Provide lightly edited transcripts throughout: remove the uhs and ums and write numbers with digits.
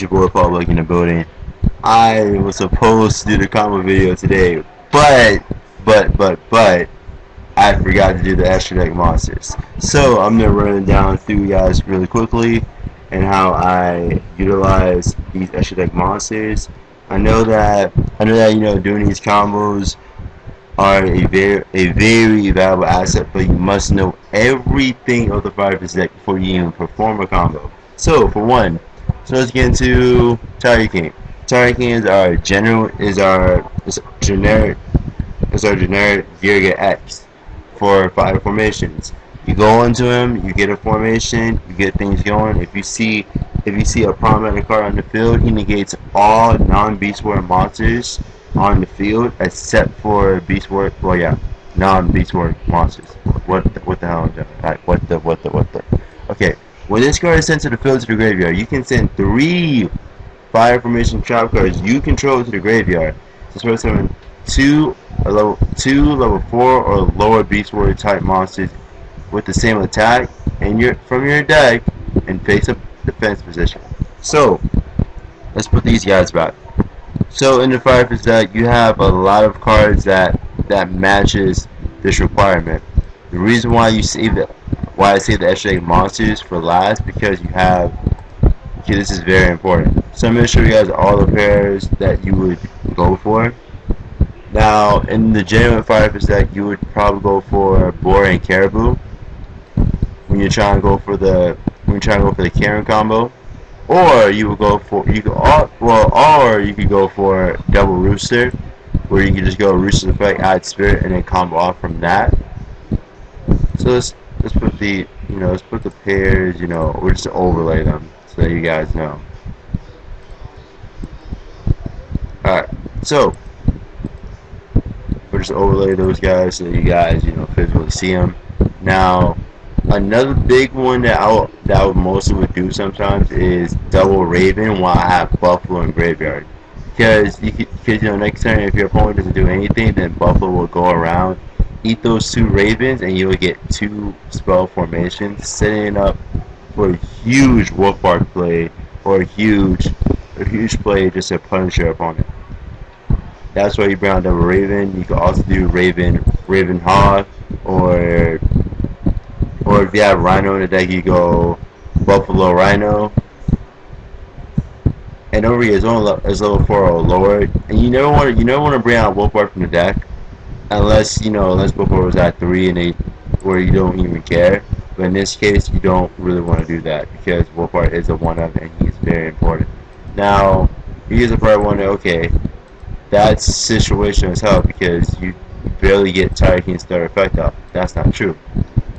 It's your boy Public in the building. I was supposed to do the combo video today, but I forgot to do the extra deck monsters. So I'm gonna run down through you guys really quickly and how I utilize these extra deck monsters. I know that doing these combos are a very valuable asset, but you must know everything of the Fire Fist deck before you even perform a combo. So for one, let's get into Tiger King. Tiger King is our generic Virga X for 5 formations. You go into him, you get a formation, you get things going. If you see a prominent card on the field, he negates all non-Beast Ward monsters on the field except for Beast Ward. Well, yeah, non-Beast Ward monsters. What the hell am I doing? What the? Okay. When this card is sent to the field to the graveyard, you can send 3 fire formation trap cards you control to the graveyard. This will summon 2 level 4 or lower Beast Warrior type monsters with the same attack and from your deck and face up defense position. So let's put these guys back. So in the Fire Fist deck, you have a lot of cards that matches this requirement. The reason why I save the extra deck monsters for last, because this is very important. So I'm going to show you guys all the pairs that you would go for. Now, in the genuine Fire Fist deck, you would probably go for Boar and Caribou when you're trying to go for the Kirin combo, or you could go for Double Rooster, where you can just go Rooster effect, add Spirit, and then combo off from that. So let's put the pairs, we'll just overlay them so that you guys know. Alright, so we'll just overlay those guys so that you guys, physically see them. Now, another big one that I would mostly do sometimes is double Raven while I have Buffalo and Graveyard. Because next turn, if your opponent doesn't do anything, then Buffalo will go around, eat those 2 Ravens, and you will get 2 spell formations, setting up for a huge Wolfbark play or a huge play just to punish your opponent. That's why you bring out double Raven. You can also do Raven Hawk, or if you have Rhino in the deck, you go Buffalo Rhino. And over here is level 4 or lower, and you never want to bring out Wolfbark from the deck unless Buffalo was at 3 where you don't even care. But in this case, you don't really want to do that because Wolfbark is a 1-up and he's very important. Now, you guys are probably wondering, okay, that's situational as hell because you barely get Tiger King's third effect up. That's not true.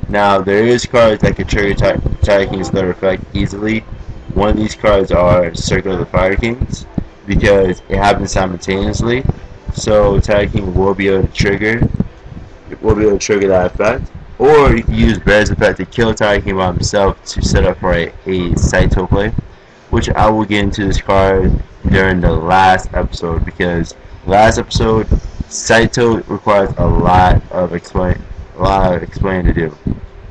Now, there is cards that can trigger Tiger King's third effect easily. One of these cards are Circle of the Fire Kings because it happens simultaneously. So Tiger King will be able to trigger that effect. Or you can use Bear's effect to kill Tiger King by himself to set up for a Saito play, which I will get into this card during the last episode, because last episode Saito requires a lot of explaining to do.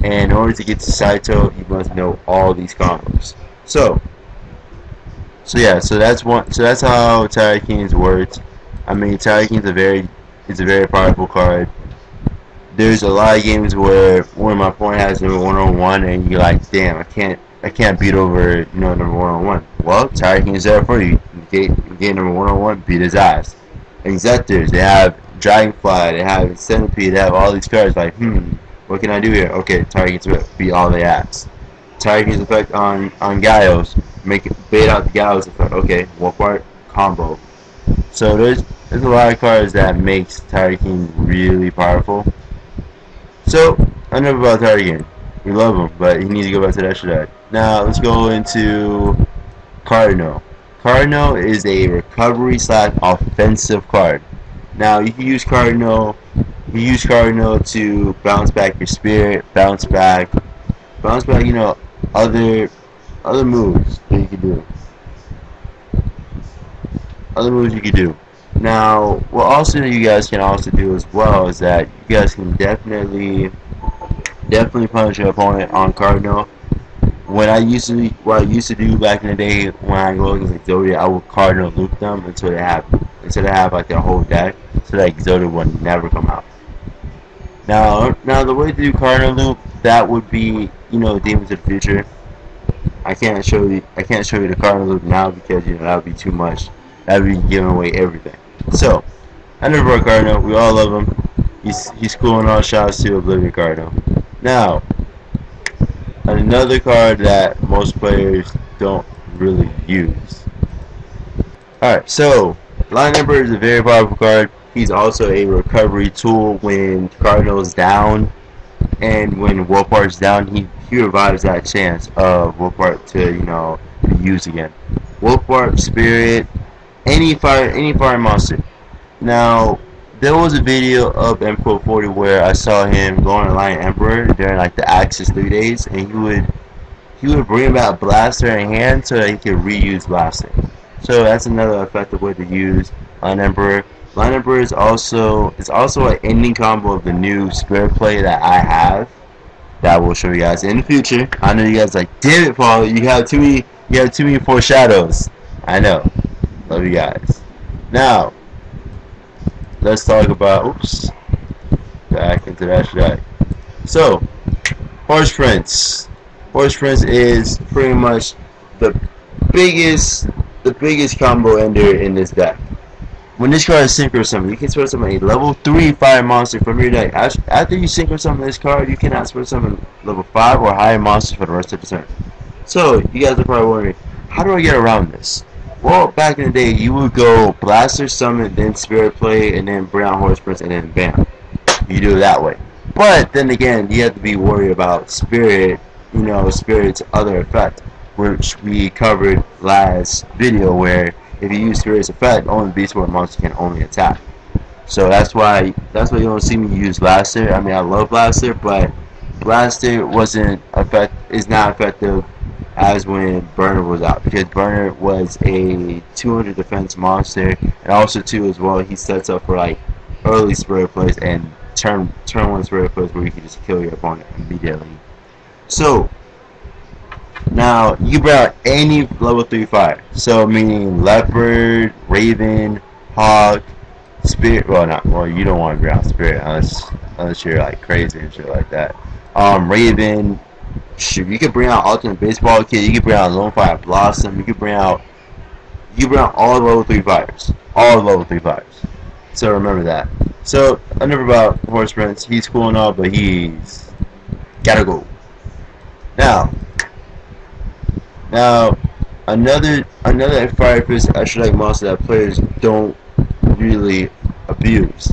And in order to get to Saito, you must know all these combos. So that's how Tiger King's works. I mean, Tiger King's a very powerful card. There's a lot of games where my opponent has number 101 and you're like, damn, I can't beat over number 101. Well, Tiger King is there for you. You get number 101, beat his ass. Exectors, they have Dragonfly, they have Centipede, they have all these cards like, what can I do here? Okay, Tiger King's beat all they ask. Tiger King's effect on Gyos, bait out the Gyos effect. Okay, Wolfbark combo. So there's a lot of cards that makes Tiger King really powerful. So enough about Tiger King. We love him, but he needs to go back to the extra deck. Now let's go into Cardinal. Cardinal is a recovery / offensive card. Now you can use Cardinal. To bounce back your spirit, bounce back, other moves that you can do. Now, what also you guys can also do as well is that you guys can definitely punish your opponent on Cardinal what I used to do back in the day when I go against Exodia, I would Cardinal loop them until they have like their whole deck, so that Exodia would never come out. Now the way to do Cardinal loop, that would be, you know, Demons of the Future. I can't show you the Cardinal loop now because, you know, that would be too much. That would be giving away everything. So I never brought Cardinal. We all love him. He's cool and all. Shouts to Oblivion Cardinal. Now, another card that most players don't really use. Alright, so Line Emperor is a very powerful card. He's also a recovery tool when Cardinal's down, and when Wolfheart's down, he revives that chance of Wolfheart to, you know, be used again. Wolfheart, Spirit, any fire monster. Now, there was a video of M40 where I saw him going to Lion Emperor during like the Axis 3 days, and he would bring back Blaster in hand so that he could reuse Blaster. So that's another effective way to use Lion Emperor. Lion Emperor is also an ending combo of the new Spirit play that I have, that I will show you guys in the future. I know you guys are like, damn it, Paul, you have too many foreshadows. I know. Love you guys. Now, let's talk about, oops, back into that shit. So, Horse Prince. Horse Prince is pretty much the biggest combo ender in this deck. When this card is Synchro Summon, you can Spirit Summon a level 3 fire monster from your deck. After you Synchro Summon this card, you cannot Spirit Summon level 5 or higher monsters for the rest of the turn. So, you guys are probably wondering, how do I get around this? Well, back in the day, you would go Blaster Summon, then Spirit Play, and then bring out Horse Prince, and then bam. You do it that way. But then again, you have to be worried about Spirit, you know, Spirit's other effect, which we covered last video, where if you use Spirit's effect, only Beast Wars monster can only attack. So that's why you don't see me use Blaster. I mean, I love Blaster, but Blaster is not effective as when Burner was out, because Burner was a 200 defense monster, and also too as well, he sets up for like early Spirit plays and turn 1 Spirit plays where you can just kill your opponent immediately. So now you bring out any level 3 fire, so meaning Leopard, Raven, Hawk, Spirit. Well, you don't want to bring out Spirit unless you're like crazy and shit like that. Raven. Shoot, you can bring out Ultimate Baseball Kid, you can bring out Lone Fire Blossom, you can bring out all the level 3 fires. All the level 3 fires. So remember that. So enough about Horse Prince. He's cool and all, but he's gotta go. Now another Fire Fist extra like monster that players don't really abuse.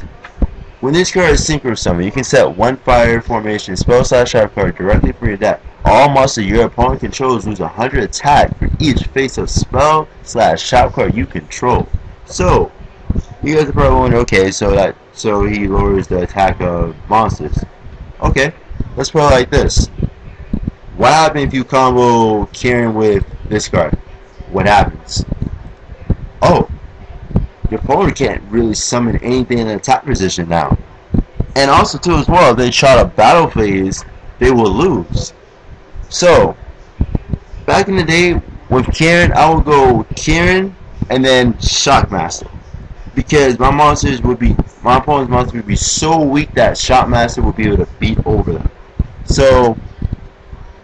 When this card is Synchro Summon, you can set 1 fire formation spell/sharp card directly from your deck. All monsters your opponent controls lose 100 attack for each face of spell/sharp card you control. So, you guys are probably wondering, okay, so he lowers the attack of monsters. Okay, let's put it like this. What happens if you combo Kirin with this card? What happens? Oh, your opponent can't really summon anything in the attack position now. And also too as well, if they try to battle phase, they will lose. So, back in the day with Kirin, I would go Kirin and then Shockmaster, because my opponent's monsters would be so weak that Shockmaster would be able to beat over them. So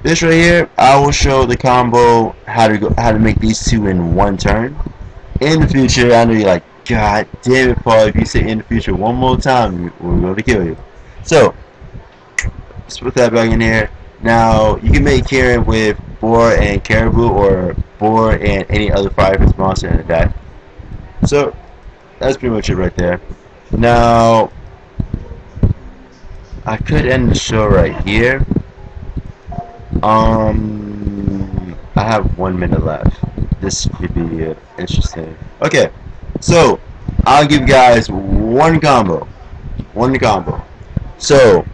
this right here, I will show the combo how to make these two in 1 turn. In the future, I know you're like, God damn it, Paul, if you say in the future one more time, we're going to kill you. So, let's put that back in here. Now, you can make Kirin with Boar and Caribou, or Boar and any other Fire Fist monster in the deck. So, that's pretty much it right there. Now, I could end the show right here. I have 1 minute left. This could be interesting. Okay, so I'll give you guys one combo. So,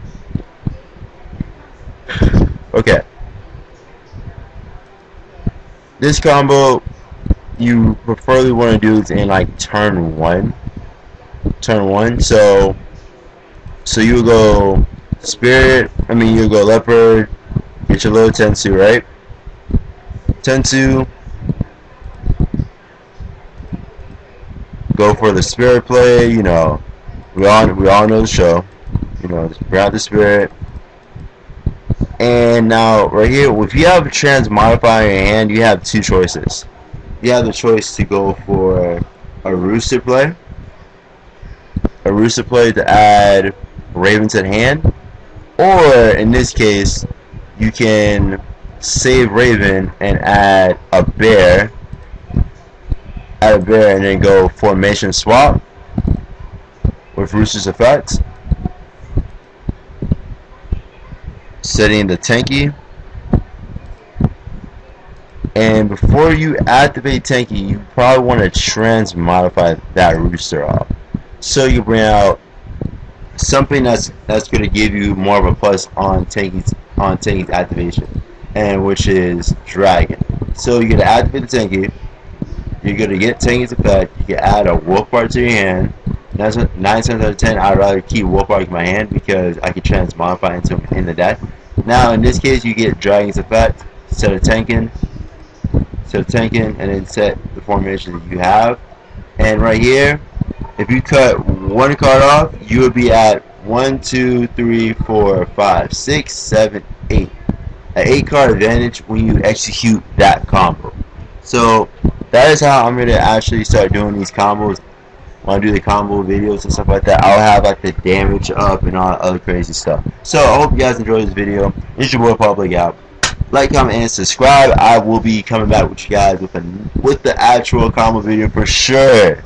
okay, this combo you preferably want to do is in like turn one. So you go Spirit. You go Leopard. Get your little Tensu, right? 10-2. Go for the spirit play. You know, we all know the show. You know, just grab the spirit. And now right here, if you have a trans modifier in your hand, you have two choices. You have the choice to go for a rooster play. A rooster play to add Raven to the hand. Or in this case, you can save Raven and add a bear. Add a bear and then go formation swap with Rooster's effect. Setting the tanky. And before you activate tanky, you probably want to trans modify that rooster off. So you bring out something that's going to give you more of a plus on tanky's activation, and which is dragon. So you're going to activate the tanky. You're going to get tanky's effect. You can add a wolf part to your hand. 9 times out of 10, I'd rather keep wolf part in my hand because I can trans modify into him in the deck. Now in this case, you get dragon's effect. Set of tanking, and then set the formation that you have. And right here, if you cut one card off, you would be at 1, 2, 3, 4, 5, 6, 7, 8. An 8-card advantage when you execute that combo. So that is how I'm gonna actually start doing these combos. When I do the combo videos and stuff like that, I'll have like the damage up and all other crazy stuff. So I hope you guys enjoyed this video. It's your boy Public out. Like, comment, and subscribe. I will be coming back with you guys with the actual combo video for sure.